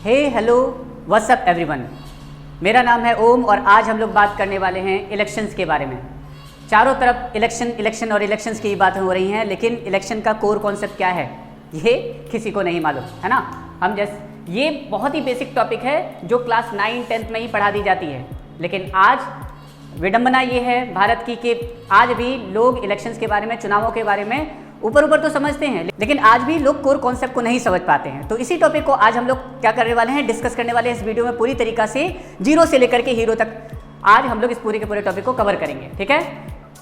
हे hello what's up everyone, मेरा नाम है ओम और आज हम लोग बात करने वाले हैं इलेक्शंस के बारे में। चारों तरफ इलेक्शन और इलेक्शंस की बातें हो रही हैं, लेकिन इलेक्शन का कोर कॉन्सेप्ट क्या है ये किसी को नहीं मालूम, है ना। ये बहुत ही बेसिक टॉपिक है जो क्लास 9 10th में ही पढ़ा दी जाती है, लेकिन आज विडंबना ये है भारत की कि आज भी लोग इलेक्शंस के बारे में, चुनावों के बारे में ऊपर तो समझते हैं, लेकिन आज भी लोग कोर कॉन्सेप्ट को नहीं समझ पाते हैं। तो इसी टॉपिक को आज हम लोग क्या करने वाले हैं, डिस्कस करने वाले हैं इस वीडियो में पूरी तरीका से, जीरो से लेकर के हीरो तक। आज हम लोग इस पूरे के पूरे टॉपिक को कवर करेंगे, ठीक है।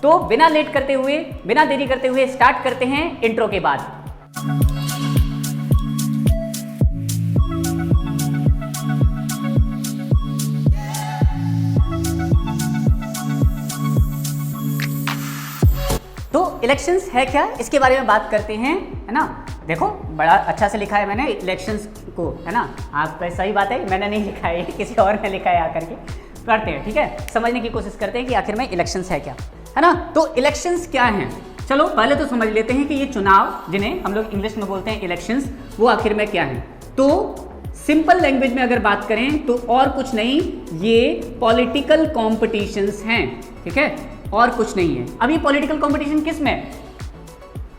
तो बिना लेट करते हुए, बिना देरी करते हुए स्टार्ट करते हैं इंट्रो के बाद। तो इलेक्शंस है क्या, इसके बारे में बात करते हैं, है ना। देखो बड़ा अच्छा से लिखा है मैंने इलेक्शंस को, है ना। आप पे सही बात है, मैंने नहीं लिखा है, किसी और ने लिखा है आकर के। करते हैं, ठीक है, समझने की कोशिश करते हैं कि आखिर में इलेक्शंस है क्या, है ना। तो इलेक्शंस क्या हैं, चलो पहले तो समझ लेते हैं कि ये चुनाव, जिन्हें हम लोग इंग्लिश में बोलते हैं इलेक्शंस, वो आखिर में क्या है। तो सिंपल लैंग्वेज में अगर बात करें तो और कुछ नहीं, ये पॉलिटिकल कॉम्पिटिशन्स हैं, ठीक है, और कुछ नहीं है। अब ये पॉलिटिकल कंपटीशन किस में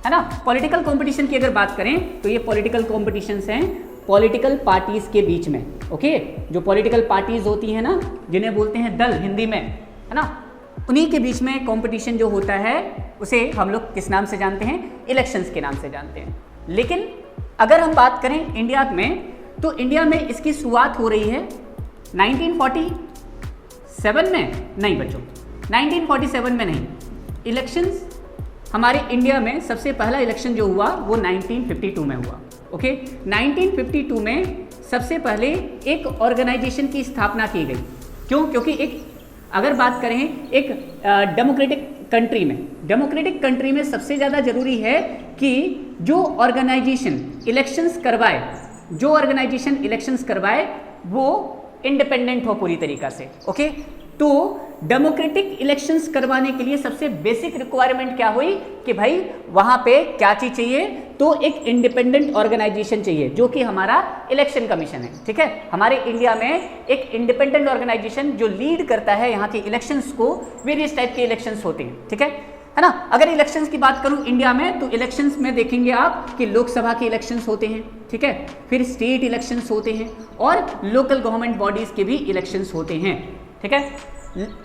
है ना, पॉलिटिकल कंपटीशन की अगर बात करें तो ये पॉलिटिकल कंपटीशंस हैं पॉलिटिकल पार्टीज के बीच में, ओके। जो पॉलिटिकल पार्टीज होती है ना, जिन्हें बोलते हैं दल हिंदी में, है ना, उन्हीं के बीच में कंपटीशन जो होता है उसे हम लोग किस नाम से जानते हैं, इलेक्शंस के नाम से जानते हैं। लेकिन अगर हम बात करें इंडिया में, तो इंडिया में इसकी शुरुआत हो रही है 1947 में, नहीं बच्चों 1947 में नहीं। इलेक्शंस हमारे इंडिया में सबसे पहला इलेक्शन जो हुआ वो 1952 में हुआ, ओके। 1952 में सबसे पहले एक ऑर्गेनाइजेशन की स्थापना की गई। क्यों? क्योंकि एक, अगर बात करें एक डेमोक्रेटिक कंट्री में सबसे ज़्यादा ज़रूरी है कि जो ऑर्गेनाइजेशन इलेक्शंस करवाए वो इंडिपेंडेंट हो पूरी तरीक़ा से, ओके। तो डेमोक्रेटिक इलेक्शंस करवाने के लिए सबसे बेसिक रिक्वायरमेंट क्या हुई कि भाई वहां पे क्या चीज चाहिए, तो एक इंडिपेंडेंट ऑर्गेनाइजेशन चाहिए, जो कि हमारा इलेक्शन कमीशन है, ठीक है। हमारे इंडिया में एक इंडिपेंडेंट ऑर्गेनाइजेशन जो लीड करता है यहाँ के इलेक्शंस को, वेरियस टाइप के इलेक्शंस होते हैं, ठीक है ना। अगर इलेक्शंस की बात करूं इंडिया में, तो इलेक्शंस में देखेंगे आप कि लोकसभा के इलेक्शंस होते हैं, ठीक है, फिर स्टेट इलेक्शंस होते हैं और लोकल गवर्नमेंट बॉडीज के भी इलेक्शंस होते हैं, ठीक है।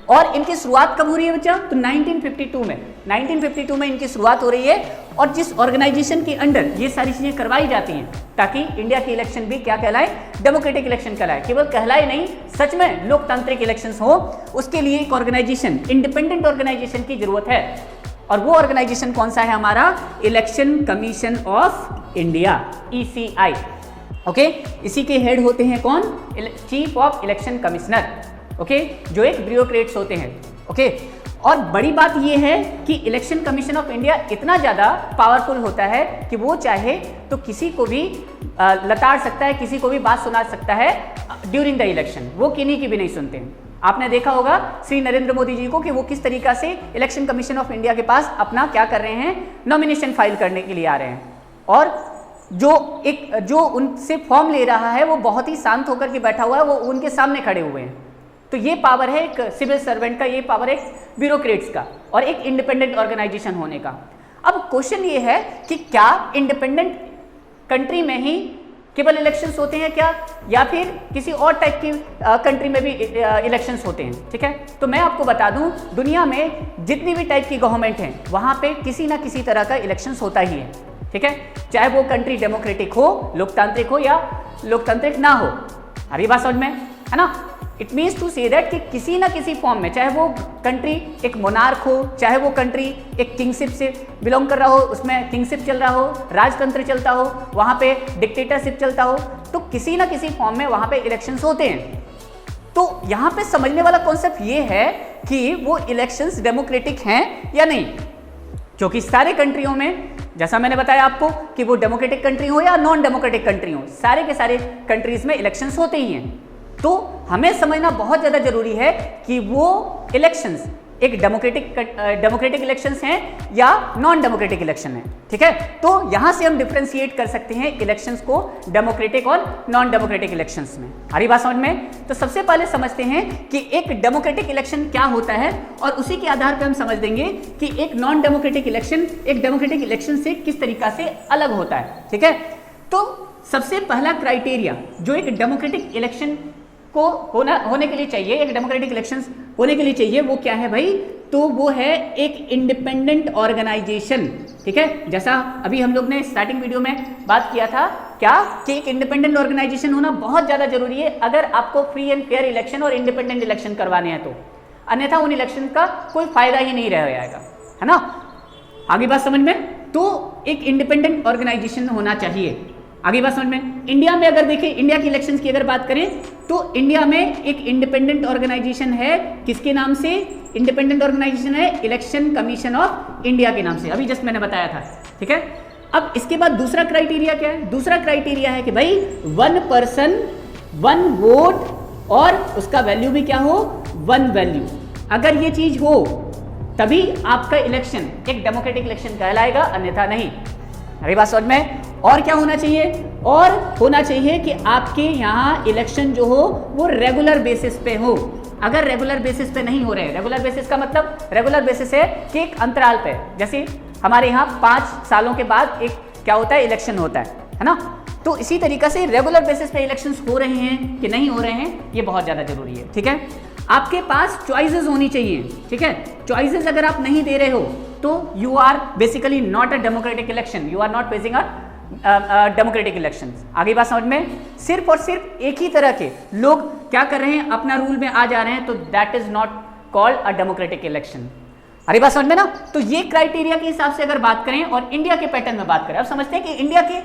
और इनकी शुरुआत कब हो रही है बच्चा, तो 1952 में इनकी शुरुआत हो रही है। और जिस ऑर्गेनाइजेशन के अंडर ये सारी चीजें करवाई जाती हैं, ताकि इंडिया के इलेक्शन भी क्या कहलाए, डेमोक्रेटिक इलेक्शन कहलाए, केवल कहलाए नहीं, सच में लोकतांत्रिक इलेक्शंस हो, उसके लिए एक ऑर्गेनाइजेशन, इंडिपेंडेंट ऑर्गेनाइजेशन की जरूरत है। और वो ऑर्गेनाइजेशन कौन सा है हमारा, election commission of India, ECI, okay. इसी के हेड होते हैं कौन, chief of election commissioner, okay, जो एक ब्यूरोक्रेट्स होते हैं, ओके। और बड़ी बात यह है कि इलेक्शन कमीशन ऑफ इंडिया इतना ज़्यादा पावरफुल होता है कि वो चाहे तो किसी को भी लताड़ सकता है, किसी को भी बात सुना सकता है ड्यूरिंग द इलेक्शन, वो किन्हीं की भी नहीं सुनते हैं। आपने देखा होगा श्री नरेंद्र मोदी जी को कि वो किस तरीका से इलेक्शन कमीशन ऑफ इंडिया के पास अपना क्या कर रहे हैं, नॉमिनेशन फाइल करने के लिए आ रहे हैं, और जो उनसे फॉर्म ले रहा है वो बहुत ही शांत होकर के बैठा हुआ है, वो उनके सामने खड़े हुए हैं। तो ये पावर है एक सिविल सर्वेंट का, ये पावर है ब्यूरोक्रेट्स का, और एक इंडिपेंडेंट ऑर्गेनाइजेशन होने का। अब क्वेश्चन ये है कि क्या इंडिपेंडेंट कंट्री में ही केवल इलेक्शंस होते हैं क्या, या फिर किसी और टाइप की कंट्री में भी इलेक्शंस होते हैं, ठीक है। तो मैं आपको बता दूं, दुनिया में जितनी भी टाइप की गवर्नमेंट हैं वहां पे किसी ना किसी तरह का इलेक्शंस होता ही है, ठीक है, चाहे वो कंट्री डेमोक्रेटिक हो, लोकतांत्रिक हो या लोकतांत्रिक ना हो। अभी बात समझ में है ना। It means to say that कि किसी ना किसी फॉर्म में, चाहे वो कंट्री एक मोनार्क हो, चाहे वो कंट्री एक किंगशिप से बिलोंग कर रहा हो, उसमें किंगशिप चल रहा हो, राजतंत्र चलता हो, वहाँ पे डिक्टेटरशिप चलता हो, तो किसी ना किसी फॉर्म में वहाँ पे इलेक्शंस होते हैं। तो यहाँ पे समझने वाला कॉन्सेप्ट ये है कि वो इलेक्शंस डेमोक्रेटिक हैं या नहीं, क्योंकि सारे कंट्रियों में, जैसा मैंने बताया आपको कि वो डेमोक्रेटिक कंट्री हो या नॉन डेमोक्रेटिक कंट्री हो, सारे के सारे कंट्रीज में इलेक्शंस होते ही हैं। तो हमें समझना बहुत ज़्यादा जरूरी है कि वो इलेक्शंस एक डेमोक्रेटिक इलेक्शंस हैं या नॉन डेमोक्रेटिक इलेक्शन है, ठीक है। तो यहां से हम डिफरेंशिएट कर सकते हैं इलेक्शंस को डेमोक्रेटिक और नॉन डेमोक्रेटिक इलेक्शंस में। आ रही बात समझ में? तो सबसे पहले समझते हैं कि एक डेमोक्रेटिक इलेक्शन क्या होता है और उसी के आधार पर हम समझ देंगे कि एक नॉन डेमोक्रेटिक इलेक्शन एक डेमोक्रेटिक इलेक्शन से किस तरीका से अलग होता है, ठीक है। तो सबसे पहला क्राइटेरिया जो एक डेमोक्रेटिक इलेक्शन को होने के लिए चाहिए, एक डेमोक्रेटिक इलेक्शंस होने के लिए चाहिए, वो क्या है भाई? तो वो है एक इंडिपेंडेंट ऑर्गेनाइजेशन, ठीक है। जैसा अभी हम लोग ने स्टार्टिंग वीडियो में बात किया था क्या कि एक इंडिपेंडेंट ऑर्गेनाइजेशन होना बहुत ज़्यादा जरूरी है अगर आपको फ्री एंड फेयर इलेक्शन और इंडिपेंडेंट इलेक्शन करवाने हैं तो, अन्यथा उन इलेक्शन का कोई फायदा ही नहीं रह जाएगा, है ना। आगे बात समझ में? तो एक इंडिपेंडेंट ऑर्गेनाइजेशन होना चाहिए। आगे बात समझ में? इंडिया में अगर देखें, इंडिया की इलेक्शंस की अगर बात करें तो इंडिया में एक इंडिपेंडेंट ऑर्गेनाइजेशन है, किसके नाम से? इंडिपेंडेंट ऑर्गेनाइजेशन है इलेक्शन कमीशन ऑफ इंडिया के नाम से, अभी जस्ट मैंने बताया था, ठीक है। अब इसके बाद दूसरा क्राइटेरिया क्या है? दूसरा क्राइटेरिया है कि भाई 1 पर्सन 1 वोट और उसका वैल्यू भी क्या हो? 1 वैल्यू। अगर ये चीज हो तभी आपका इलेक्शन एक डेमोक्रेटिक इलेक्शन कहलाएगा, अन्यथा नहीं। अरे बात समझ में? और क्या होना चाहिए? और होना चाहिए कि आपके यहाँ इलेक्शन जो हो वो रेगुलर बेसिस पे हो। अगर रेगुलर बेसिस पे नहीं हो रहे, रेगुलर बेसिस का मतलब रेगुलर बेसिस है कि एक अंतराल पे, जैसे हमारे यहाँ 5 सालों के बाद एक क्या होता है? इलेक्शन होता है ना। तो इसी तरीका से रेगुलर बेसिस पे इलेक्शंस हो रहे हैं कि नहीं हो रहे हैं, ये बहुत ज़्यादा जरूरी है, ठीक है। आपके पास चॉइसेस होनी चाहिए, ठीक है। चॉइसेस अगर आप नहीं दे रहे हो तो you are basically not a democratic election, you are not facing a democratic election. आगे बात समझ में? सिर्फ और सिर्फ एक ही तरह के लोग क्या कर रहे हैं? अपना रूल में आ जा रहे हैं, तो that is not called a democratic election. अरे बात समझ में ना? तो ये क्राइटेरिया के हिसाब से अगर बात करें और इंडिया के पैटर्न में बात करें, अब समझते हैं कि इंडिया के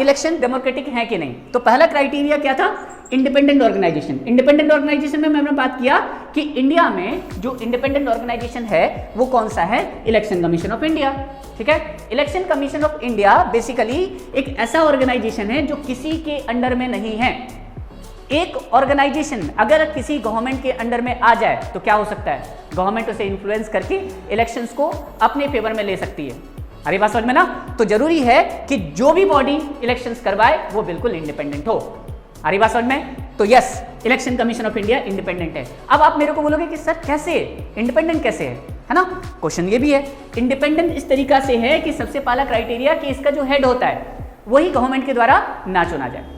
इलेक्शन डेमोक्रेटिक है कि नहीं। तो पहला क्राइटेरिया क्या था? Independent organisation. इंडिपेंडेंट ऑर्गेनाइजेशन में मैंने बात किया कि इंडिया में जो इंडिपेंडेंट ऑर्गेनाइजेशन है वो कौन सा है? इलेक्शन कमीशन ऑफ इंडिया, ठीक है। Election commission of India basically एक ऐसा ऑर्गेनाइजेशन है जो किसी के अंडर में नहीं है। एक ऑर्गेनाइजेशन अगर किसी गवर्नमेंट के अंडर में आ जाए तो क्या हो सकता है? गवर्नमेंट उसे इन्फ्लुएंस करके इलेक्शंस को अपने फेवर में ले सकती है। अरे बात समझ में ना? तो जरूरी है कि जो भी बॉडी इलेक्शंस करवाए वो बिल्कुल इंडिपेंडेंट हो। अरे बात समझ में? तो yes, election commission of India independent है। अब आप मेरे को बोलोगे कि सर कैसे इंडिपेंडेंट कैसे है ना? क्वेश्चन ये भी है। इंडिपेंडेंट इस तरीका से है कि सबसे पहला क्राइटेरिया कि इसका जो हेड होता है वही गवर्नमेंट के द्वारा ना चुना जाए।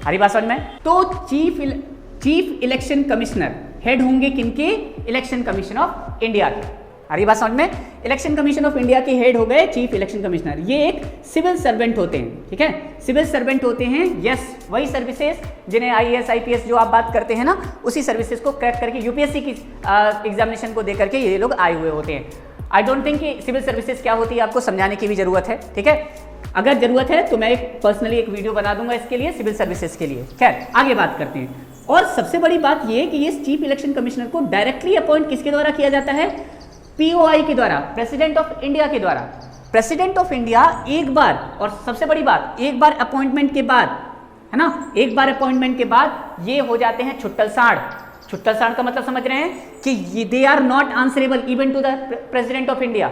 हरी बात समझ में? तो चीफ इलेक्शन कमिश्नर हेड होंगे किनके? इलेक्शन कमीशन ऑफ इंडिया के। हरी बात समझ में? इलेक्शन कमीशन ऑफ इंडिया के हेड हो गए चीफ इलेक्शन कमिश्नर। ये एक सिविल सर्वेंट होते हैं, ठीक है। सिविल सर्वेंट होते हैं, यस, वही सर्विसेज जिन्हें IAS IPS जो आप बात करते हैं ना, उसी सर्विसेज को क्रैक करके यूपीएससी की एग्जामिनेशन को दे करके ये लोग आए हुए होते हैं। आई डोंट थिंक कि सिविल सर्विसेज क्या होती है आपको समझाने की भी जरूरत है, ठीक है। अगर जरूरत है तो मैं पर्सनली एक वीडियो बना दूंगा इसके लिए, सिविल सर्विसेज के लिए। खैर आगे बात करते हैं। और सबसे बड़ी बात यह कि ये चीफ इलेक्शन कमिश्नर को डायरेक्टली अपॉइंट किसके द्वारा किया जाता है? POI के द्वारा, प्रेसिडेंट ऑफ इंडिया के द्वारा। प्रेसिडेंट ऑफ इंडिया एक बार, और सबसे बड़ी बात, एक बार अपॉइंटमेंट के बाद, है ना, एक बार अपॉइंटमेंट के बाद ये हो जाते हैं छुट्टल साड़। छुट्टल साड़ का मतलब समझ रहे हैं कि they are not answerable even to the president of India.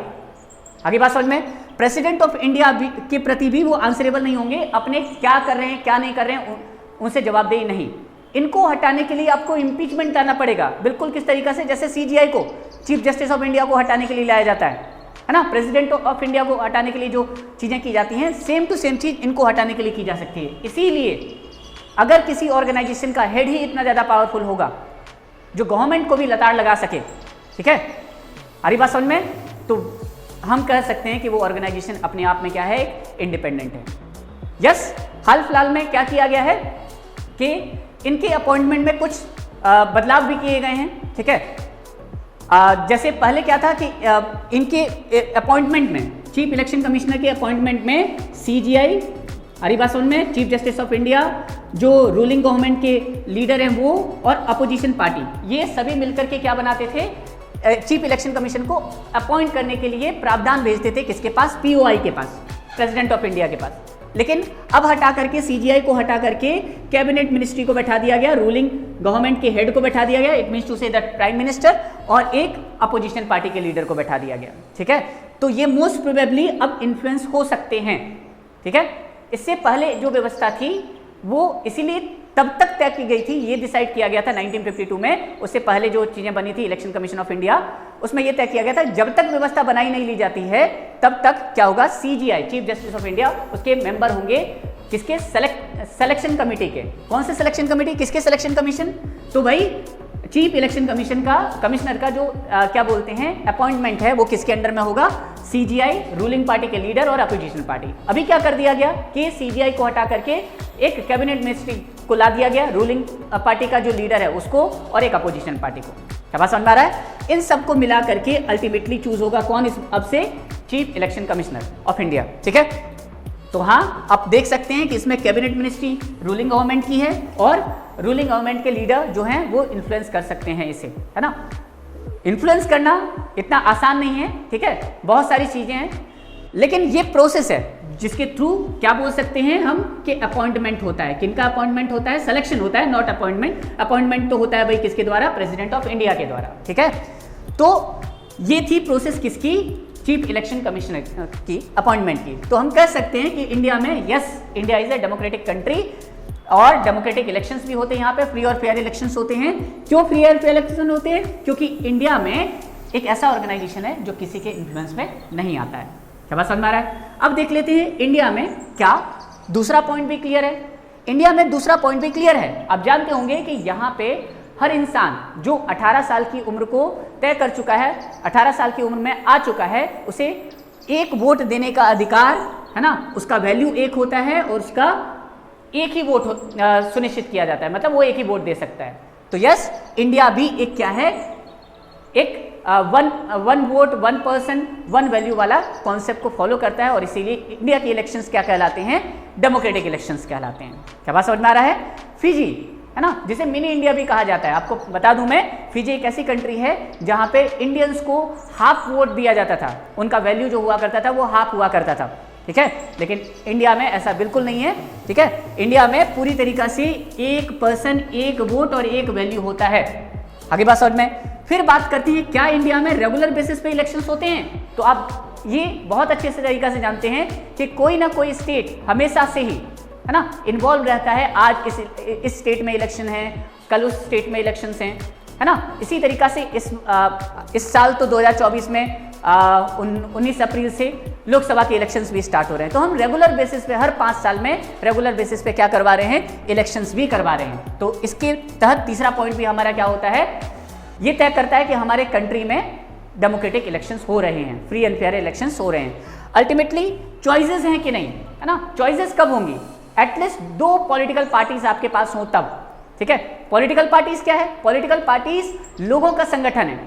आगे बात समझ में? प्रेसिडेंट ऑफ इंडिया के प्रति भी वो आंसरेबल नहीं होंगे, अपने क्या कर रहे हैं क्या नहीं कर रहे हैं उनसे जवाबदेही नहीं। इनको हटाने के लिए आपको इम्पीचमेंट करना पड़ेगा। बिल्कुल किस तरीका से? जैसे CGI को, चीफ जस्टिस ऑफ इंडिया को हटाने के लिए लाया जाता है ना, प्रेसिडेंट ऑफ इंडिया को हटाने के लिए जो चीजें की जाती हैं, सेम टू सेम चीज इनको हटाने के लिए की जा सकती है। इसीलिए अगर किसी ऑर्गेनाइजेशन का हेड ही इतना ज्यादा पावरफुल होगा जो गवर्नमेंट को भी लताड़ लगा सके, ठीक है, हरी बात समझ में, तो हम कह सकते हैं कि वो ऑर्गेनाइजेशन अपने आप में क्या है? इंडिपेंडेंट है। यस, हाल फिलहाल में क्या किया गया है कि इनके अपॉइंटमेंट में कुछ बदलाव भी किए गए हैं, ठीक है। जैसे पहले क्या था कि इनके अपॉइंटमेंट में, चीफ इलेक्शन कमिश्नर के अपॉइंटमेंट में CGI, हरी बात समझ में, चीफ जस्टिस ऑफ इंडिया, जो रूलिंग गवर्नमेंट के लीडर हैं वो, और अपोजिशन पार्टी, ये सभी मिलकर के क्या बनाते थे? चीफ इलेक्शन कमीशन को अपॉइंट करने के लिए प्रावधान भेजते थे किसके पास? POI के पास, प्रेसिडेंट ऑफ इंडिया के पास। लेकिन अब हटा करके सीजीआई को हटा करके कैबिनेट मिनिस्ट्री को बैठा दिया गया, रूलिंग गवर्नमेंट के हेड को बैठा दिया गया, इट मींस टू से द प्राइम मिनिस्टर, और एक अपोजिशन पार्टी के लीडर को बैठा दिया गया। ठीक है, तो ये मोस्ट प्रोबेबली अब इन्फ्लुएंस हो सकते हैं। ठीक है, इससे पहले जो व्यवस्था थी वो इसीलिए तब तक तय की गई थी, ये डिसाइड किया गया था 1952 में, उससे पहले जो चीजें बनी थी इलेक्शन कमीशन ऑफ इंडिया, उसमें यह तय किया गया था जब तक व्यवस्था बनाई नहीं ली जाती है तब तक क्या होगा, CGI chief justice of India उसके मेंबर होंगे किसके, सिलेक्शन कमेटी के। कौन से सिलेक्शन कमेटी, किसके सिलेक्शन कमीशन, तो भाई चीफ इलेक्शन कमीशन का, कमिश्नर का जो क्या बोलते हैं अपॉइंटमेंट है वो किसके अंडर में होगा, सीजीआई, रूलिंग पार्टी के लीडर और अपोजिशन पार्टी। अभी क्या कर दिया गया कि सीजीआई को हटा करके एक कैबिनेट मिनिस्ट्री को ला दिया गया, रूलिंग पार्टी का जो लीडर है उसको और एक अपोजिशन पार्टी को। क्या बात समझ में आ रहा है? इन सबको मिला करके अल्टीमेटली चूज होगा कौन इस अब से, chief election commissioner of India. ठीक है, तो हाँ आप देख सकते हैं कि इसमें कैबिनेट मिनिस्ट्री रूलिंग गवर्नमेंट की है और रूलिंग गवर्नमेंट के लीडर जो हैं वो इन्फ्लुएंस कर सकते हैं इसे, है ना। इन्फ्लुएंस करना इतना आसान नहीं है, ठीक है, बहुत सारी चीजें हैं, लेकिन ये प्रोसेस है जिसके थ्रू क्या बोल सकते हैं हम कि अपॉइंटमेंट होता है। किनका अपॉइंटमेंट होता है, सिलेक्शन होता है, नॉट अपॉइंटमेंट। अपॉइंटमेंट तो होता है भाई किसके द्वारा, प्रेसिडेंट ऑफ इंडिया के द्वारा। ठीक है, तो ये थी प्रोसेस किसकी, चीफ इलेक्शन कमिश्नर की अपॉइंटमेंट की। तो हम कह सकते हैं कि इंडिया में yes, India is a democratic country और डेमोक्रेटिक इलेक्शंस भी होते हैं, यहाँ पे फ्री और फेयर इलेक्शंस होते हैं। क्यों फ्री और फेयर इलेक्शन होते हैं, क्योंकि इंडिया में एक ऐसा ऑर्गेनाइजेशन है जो किसी के इन्फ्लुएंस में नहीं आता है। क्या बात समझ में आ रहा है? अब देख लेते हैं इंडिया में क्या दूसरा पॉइंट भी क्लियर है। इंडिया में दूसरा पॉइंट भी क्लियर है। आप जानते होंगे कि यहाँ पे हर इंसान जो 18 साल की उम्र को तय कर चुका है, 18 साल की उम्र में आ चुका है, उसे एक वोट देने का अधिकार है ना, उसका वैल्यू एक होता है और उसका एक ही वोट सुनिश्चित किया जाता है, मतलब वो एक ही वोट दे सकता है। तो यस, इंडिया भी एक क्या है, एक one vote one person one value वाला कॉन्सेप्ट को फॉलो करता है और इसीलिए इंडिया के इलेक्शंस क्या कहलाते हैं, डेमोक्रेटिक इलेक्शंस कहलाते हैं। क्या बात समझ में आ रहा है? फिजी है ना, जिसे मिनी इंडिया भी कहा जाता है। आपको बता दूं मैं, फिजी एक ऐसी कंट्री है जहां पे इंडियंस को हाफ वोट दिया जाता था, उनका वैल्यू जो हुआ करता था वो हाफ हुआ करता था। ठीक है, लेकिन इंडिया में ऐसा बिल्कुल नहीं है। ठीक है, इंडिया में पूरी तरीका से एक पर्सन एक वोट और एक वैल्यू होता है। आगे बात समझ में। फिर बात करते हैं क्या इंडिया में रेगुलर बेसिस पे इलेक्शंस होते हैं। तो आप ये बहुत अच्छे से तरीका से जानते हैं कि कोई ना कोई स्टेट हमेशा से ही है ना इन्वॉल्व रहता है। आज इस स्टेट में इलेक्शन है, कल उस स्टेट में इलेक्शंस हैं, है ना। इसी तरीका से इस साल तो 2024 में 19 अप्रैल से लोकसभा के इलेक्शंस भी स्टार्ट हो रहे हैं। तो हम रेगुलर बेसिस पे हर 5 साल में रेगुलर बेसिस पे क्या करवा रहे हैं, इलेक्शंस भी करवा रहे हैं। तो इसके तहत तीसरा पॉइंट भी हमारा क्या होता है, ये तय करता है कि हमारे कंट्री में डेमोक्रेटिक इलेक्शंस हो रहे हैं, फ्री एंड फेयर इलेक्शंस हो रहे हैं। अल्टीमेटली चॉइसेस हैं कि नहीं, है ना। चॉइसेस कब होंगी, एटलीस्ट 2 पॉलिटिकल पार्टीज आपके पास हो तब। ठीक है, पॉलिटिकल पार्टीज क्या है, पॉलिटिकल पार्टीज लोगों का संगठन है।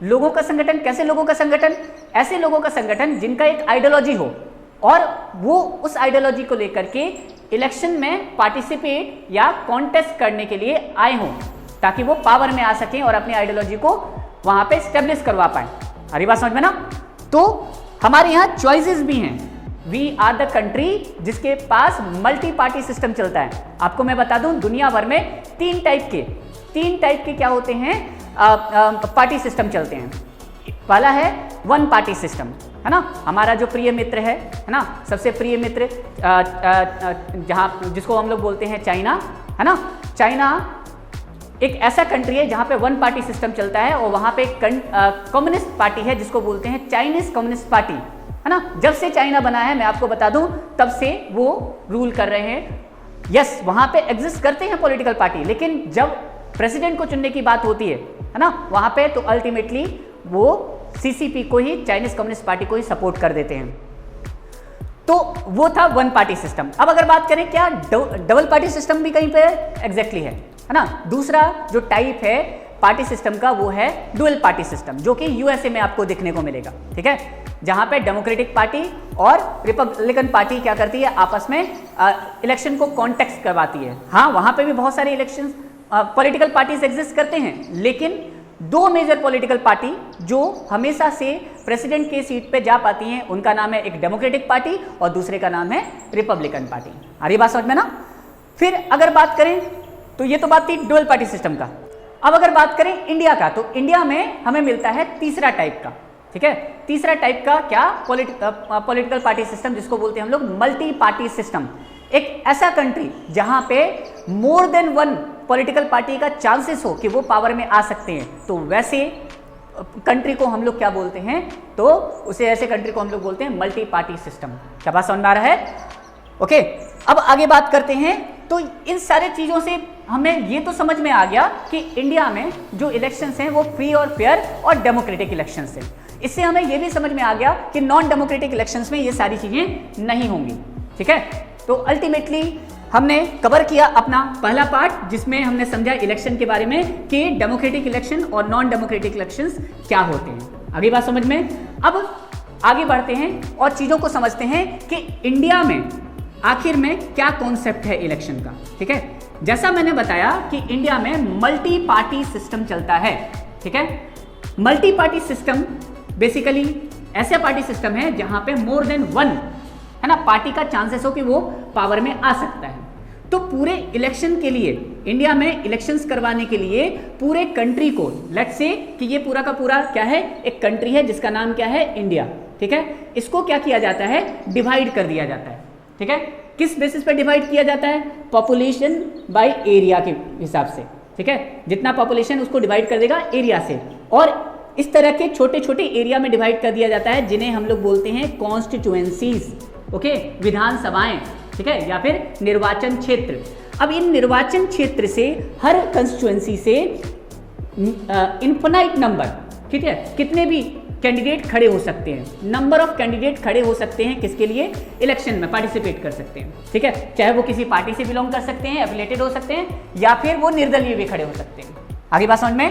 लोगों का संगठन, कैसे लोगों का संगठन, ऐसे लोगों का संगठन जिनका एक आइडियोलॉजी हो और वो उस आइडियोलॉजी को लेकर के इलेक्शन में पार्टिसिपेट या कॉन्टेस्ट करने के लिए आए हों, ताकि वो पावर में आ सकें और अपनी आइडियोलॉजी को वहां पे स्टेब्लिश करवा पाए। हरी बात समझ में ना। तो हमारे यहाँ चॉइसेस भी हैं। वी आर द कंट्री जिसके पास मल्टी पार्टी सिस्टम चलता है। आपको मैं बता दूं, दुनिया भर में 3 टाइप के क्या होते हैं, पार्टी सिस्टम चलते हैं। पहला है वन पार्टी सिस्टम, है ना। हमारा जो प्रिय मित्र है ना, सबसे प्रिय मित्र जहां जिसको हम लोग बोलते हैं चाइना, है ना। चाइना एक ऐसा कंट्री है जहां पे वन पार्टी सिस्टम चलता है और वहां पे कम्युनिस्ट पार्टी है जिसको बोलते हैं चाइनीज कम्युनिस्ट पार्टी, है ना। जब से चाइना बना है, मैं आपको बता दूं, तब से वो रूल कर रहे हैं। यस, वहां पे एग्जिस्ट करते हैं पॉलिटिकल पार्टी, लेकिन जब प्रेसिडेंट को चुनने की बात होती है ना, वहां पे तो अल्टीमेटली वो सीसीपी को ही, चाइनीज कम्युनिस्ट पार्टी को ही सपोर्ट कर देते हैं। तो वो था वन पार्टी सिस्टम। अब अगर बात करें क्या डबल पार्टी सिस्टम भी कहीं पे एग्जैक्टली है ना। दूसरा जो टाइप है पार्टी सिस्टम का वो है डुअल पार्टी सिस्टम, जो कि यूएसए में आपको देखने को मिलेगा। ठीक है, जहां पे डेमोक्रेटिक पार्टी और रिपब्लिकन पार्टी क्या करती है, आपस में इलेक्शन को कॉन्टेक्स्ट करवाती है। हाँ, वहां पे भी बहुत सारे इलेक्शन पॉलिटिकल पार्टीज एग्जिस्ट करते हैं, लेकिन 2 मेजर पॉलिटिकल पार्टी जो हमेशा से प्रेसिडेंट की सीट पे जा पाती हैं उनका नाम है एक डेमोक्रेटिक पार्टी और दूसरे का नाम है रिपब्लिकन पार्टी। आ रही बात समझ में ना? फिर अगर बात करें तो ये तो बात थी डुअल पार्टी सिस्टम का। अब अगर बात करें इंडिया का, तो इंडिया में हमें मिलता है तीसरा टाइप का, ठीक है, तीसरा टाइप का क्या, पॉलिटिकल पार्टी सिस्टम, जिसको बोलते हैं हम लोग मल्टी पार्टी सिस्टम। एक ऐसा कंट्री जहां पे more than one political party का चांसेस हो कि वो पावर में आ सकते हैं, तो वैसे कंट्री को हम लोग क्या बोलते हैं, तो उसे ऐसे कंट्री को हम लोग बोलते हैं मल्टी पार्टी सिस्टम। क्या बात समझ में आ रहा है? ओके, अब आगे बात करते हैं। तो इन सारे चीजों से हमें ये तो समझ में आ गया कि इंडिया में जो इलेक्शंस हैं वो फ्री और फेयर और डेमोक्रेटिक इलेक्शंस हैं। इससे हमें ये भी समझ में आ गया कि नॉन डेमोक्रेटिक इलेक्शंस में ये सारी चीजें नहीं होंगी, ठीक है। तो अल्टीमेटली हमने कवर किया अपना पहला पार्ट, जिसमें हमने समझा इलेक्शन के बारे में कि डेमोक्रेटिक इलेक्शन और नॉन डेमोक्रेटिक इलेक्शंस क्या होते हैं। आगे बात समझ में? अब आगे बढ़ते हैं और चीजों को समझते हैं कि इंडिया में आखिर में क्या कॉन्सेप्ट है इलेक्शन का, ठीक है। जैसा मैंने बताया कि इंडिया में मल्टी पार्टी सिस्टम चलता है, ठीक है। मल्टी पार्टी सिस्टम बेसिकली ऐसा पार्टी सिस्टम है जहां पे मोर देन वन, है ना, पार्टी का चांसेस हो कि वो पावर में आ सकता है। तो पूरे इलेक्शन के लिए, इंडिया में इलेक्शंस करवाने के लिए पूरे कंट्री को, लेट्स से कि ये पूरा का पूरा क्या है, एक कंट्री है जिसका नाम क्या है, इंडिया, ठीक है। इसको क्या किया जाता है, डिवाइड कर दिया जाता है, ठीक है। किस बेसिस पे डिवाइड किया जाता है, पॉपुलेशन बाय एरिया के हिसाब से, ठीक है। जितना पॉपुलेशन उसको डिवाइड कर देगा एरिया से, और इस तरह के छोटे छोटे एरिया में डिवाइड कर दिया जाता है जिन्हें हम लोग बोलते हैं कॉन्स्टिट्यूएंसीज, ओके, विधानसभाएं, ठीक है, या फिर निर्वाचन क्षेत्र। अब इन निर्वाचन क्षेत्र से, हर कंस्टिट्यूएंसी से इनफिनाइट नंबर, ठीक है, कितने भी कैंडिडेट खड़े हो सकते हैं, नंबर ऑफ कैंडिडेट खड़े हो सकते हैं, किसके लिए, इलेक्शन में पार्टिसिपेट कर सकते हैं, ठीक है। चाहे वो किसी पार्टी से बिलोंग कर सकते हैं, एफिलिएटेड हो सकते हैं, या फिर वो निर्दलीय भी खड़े हो सकते हैं। आगे बात समझ में?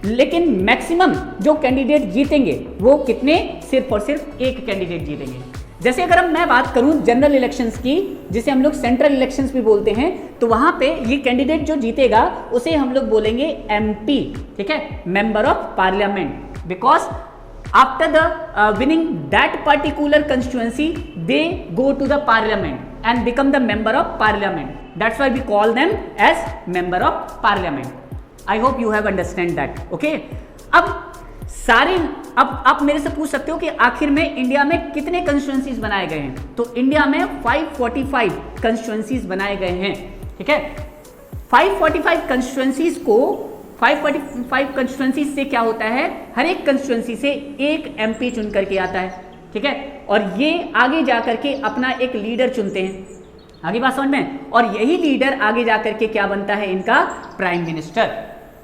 लेकिन मैक्सिमम जो कैंडिडेट जीतेंगे वो कितने, सिर्फ और सिर्फ एक कैंडिडेट जीतेंगे। जैसे अगर मैं बात करूं जनरल इलेक्शंस की, जिसे हम लोग सेंट्रल इलेक्शंस भी बोलते हैं, तो वहां पे ये कैंडिडेट जो जीतेगा उसे हम लोग बोलेंगे एमपी, ठीक है, member of parliament, because after the winning that particular constituency they go to the parliament and become the member of parliament, that's why we call them as member of parliament. I hope you have understand that, okay. अब आप मेरे से पूछ सकते हो कि आखिर में इंडिया में कितने कंस्टिट्यूएंसीज बनाए गए हैं, तो इंडिया में 545 कंस्टिट्यूएंसीज बनाए गए हैं, ठीक है। 545 कंस्टिट्यूएंसीज को, 545 कंस्टिट्यूएंसीज से क्या होता है, हर एक कंस्टिट्यूएंसी से एक एमपी चुन करके आता है, ठीक है, और ये आगे जाकर के अपना एक लीडर चुनते हैं। आगे बात समझ में? और यही लीडर आगे जाकर के क्या बनता है, इनका प्राइम मिनिस्टर।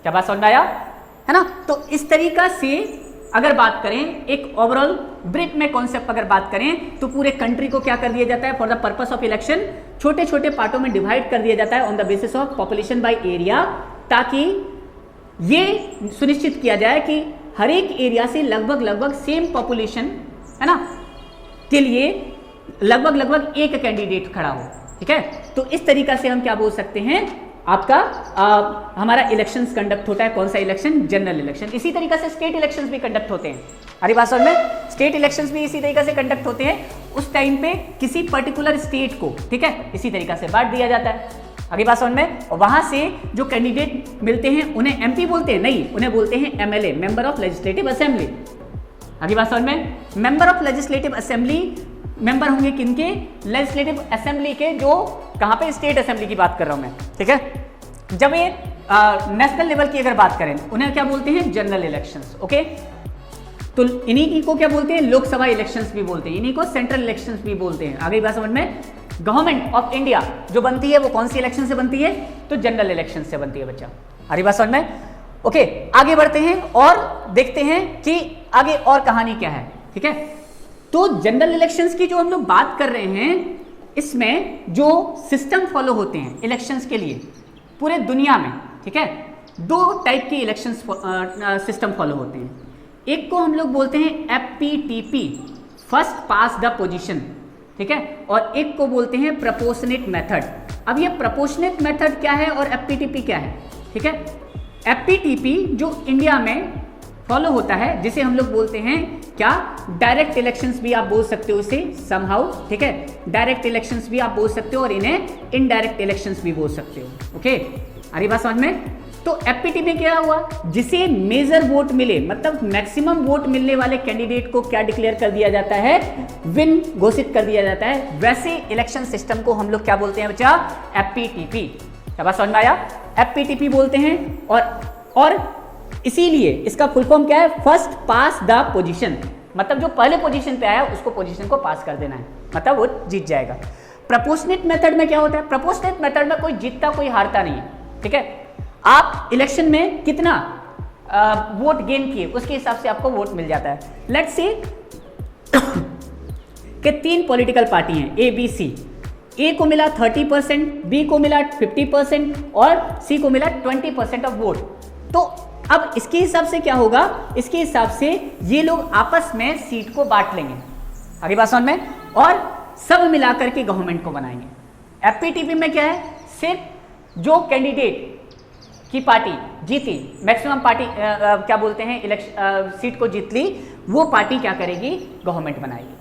क्या बात समझ में आया, है ना? तो इस तरीका से अगर बात करें, एक ओवरऑल ब्रीफ में कॉन्सेप्ट अगर बात करें, तो पूरे कंट्री को क्या कर दिया जाता है, for the purpose of election छोटे छोटे पार्टों में डिवाइड कर दिया जाता है on the basis of population by area, ताकि ये सुनिश्चित किया जाए कि हर एक एरिया से लगभग सेम पॉपुलेशन, है ना, के लिए लगभग एक कैंडिडेट खड़ा हो, ठीक है। तो इस तरीका से हम क्या बोल सकते हैं, आपका हमारा इलेक्शंस कंडक्ट होता है। कौन सा इलेक्शन, जनरल इलेक्शन। इसी तरीका से स्टेट इलेक्शंस भी कंडक्ट होते हैं। अरे बात समझ में, स्टेट इलेक्शंस भी इसी तरीका से कंडक्ट होते हैं। उस टाइम पे किसी पर्टिकुलर स्टेट को, ठीक है, इसी तरीका से बांट दिया जाता है। आगे बात समझ में, और वहां से जो कैंडिडेट मिलते हैं उन्हें एमपी बोलते हैं, नहीं, उन्हें बोलते हैं MLA, member of legislative assembly. आगे बात समझ में, member of legislative assembly member होंगे किनके, लेजिस्लेटिव असेंबली के, जो कहां पे, स्टेट असेंबली की बात कर रहा हूं मैं, ठीक है। जब ये नेशनल लेवल की अगर बात करें, उन्हें क्या बोलते हैं, जनरल इलेक्शंस, ओके। तो इन्हीं को क्या बोलते हैं, लोकसभा इलेक्शंस भी बोलते हैं, इन्हीं को सेंट्रल इलेक्शंस भी बोलते हैं। आगे बात समझ में, गवर्नमेंट ऑफ इंडिया जो बनती है वो कौन सी इलेक्शन से बनती है, तो जनरल इलेक्शन से बनती है बच्चा। आगे बात समझ में, ओके। आगे बढ़ते हैं और देखते हैं कि आगे और कहानी क्या है, ठीक है। तो जनरल इलेक्शंस की जो हम लोग बात कर रहे हैं, इसमें जो सिस्टम फॉलो होते हैं इलेक्शंस के लिए पूरे दुनिया में, ठीक है, दो टाइप के इलेक्शंस सिस्टम फॉलो होते हैं। एक को हम लोग बोलते हैं FPTP, first pass the position, ठीक है, और एक को बोलते हैं प्रोपोर्शनेट मेथड। अब ये प्रोपोर्शनेट मेथड क्या है और एफपीटीपी क्या है, ठीक है। एफपीटीपी जो इंडिया में फॉलो होता है, जिसे हम लोग बोलते हैं क्या, डायरेक्ट इलेक्शंस भी आप बोल सकते हो इसे समहाउ, ठीक है, डायरेक्ट इलेक्शंस भी आप बोल सकते हो और इन्हें इनडायरेक्ट इलेक्शंस भी बोल सकते हो। ओके, आ रही बात समझ में? तो एफपीटी में क्या हुआ, जिसे मेजर वोट मिले, मतलब मैक्सिमम वोट मिलने वाले कैंडिडेट को क्या डिक्लेयर कर दिया जाता है, विन घोषित कर दिया जाता है। वैसे इलेक्शन सिस्टम को हम लोग क्या बोलते हैं बच्चा, एफपीटीपी। क्या बात समझ में आया? एफपीटीपी बोलते हैं। और इसीलिए इसका फुल फॉर्म क्या है, फर्स्ट पास द पोजीशन, मतलब जो पहले पोजीशन पे आया उसको पोजीशन को पास कर देना है, मतलब वो जीत जाएगा। प्रोपोर्शनेट मेथड में क्या होता है, प्रोपोर्शनेट मेथड में कोई जीतता कोई हारता नहीं है, ठीक है। आप इलेक्शन में कितना वोट गेन किए उसके हिसाब से आपको वोट मिल जाता है। लेट्स से कि 3 पॉलिटिकल पार्टी हैं ए बी सी, ए को मिला 30%, बी को मिला 50% और सी को मिला 20% ऑफ वोट। तो अब इसके हिसाब से क्या होगा, इसके हिसाब से ये लोग आपस में सीट को बांट लेंगे, आगे बात समझ में, और सब मिलाकर के गवर्नमेंट को बनाएंगे। एफपीटीपी में क्या है, सिर्फ जो कैंडिडेट की पार्टी जीती, मैक्सिमम पार्टी क्या बोलते हैं इलेक्शन सीट को जीत ली, वो पार्टी क्या करेगी, गवर्नमेंट बनाएगी।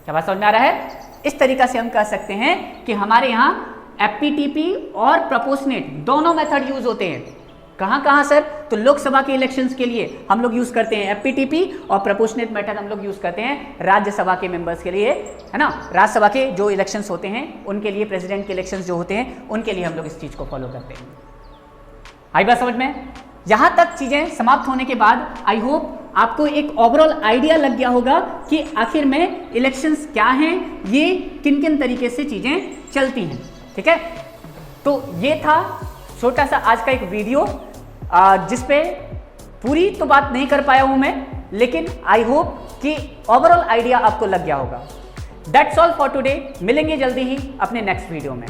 क्या बात समझ में आ रहा है? इस तरीका से हम कह सकते हैं कि हमारे यहाँ एफपीटीपी और प्रोपोर्शनेट दोनों मेथड यूज होते हैं। कहाँ कहाँ सर? तो लोकसभा के इलेक्शंस के लिए हम लोग यूज करते हैं एफपीटीपी, और प्रोपोर्शनेट मेथड हम लोग यूज करते हैं राज्यसभा के मेंबर्स के लिए, है ना, राज्यसभा के जो इलेक्शंस होते हैं उनके लिए, प्रेसिडेंट के इलेक्शंस जो होते हैं उनके लिए हम लोग इस चीज को फॉलो करते हैं। आई बात समझ में? यहां तक चीजें समाप्त होने के बाद आई होप आपको एक ओवरऑल आइडिया लग गया होगा कि आखिर में इलेक्शंस क्या हैं, ये किन किन तरीके से चीजें चलती हैं, ठीक है। तो ये था छोटा सा आज का एक वीडियो, जिसपे पूरी तो बात नहीं कर पाया हूं मैं, लेकिन आई होप कि ओवरऑल आइडिया आपको लग गया होगा। दैट्स ऑल फॉर टुडे, मिलेंगे जल्दी ही अपने नेक्स्ट वीडियो में।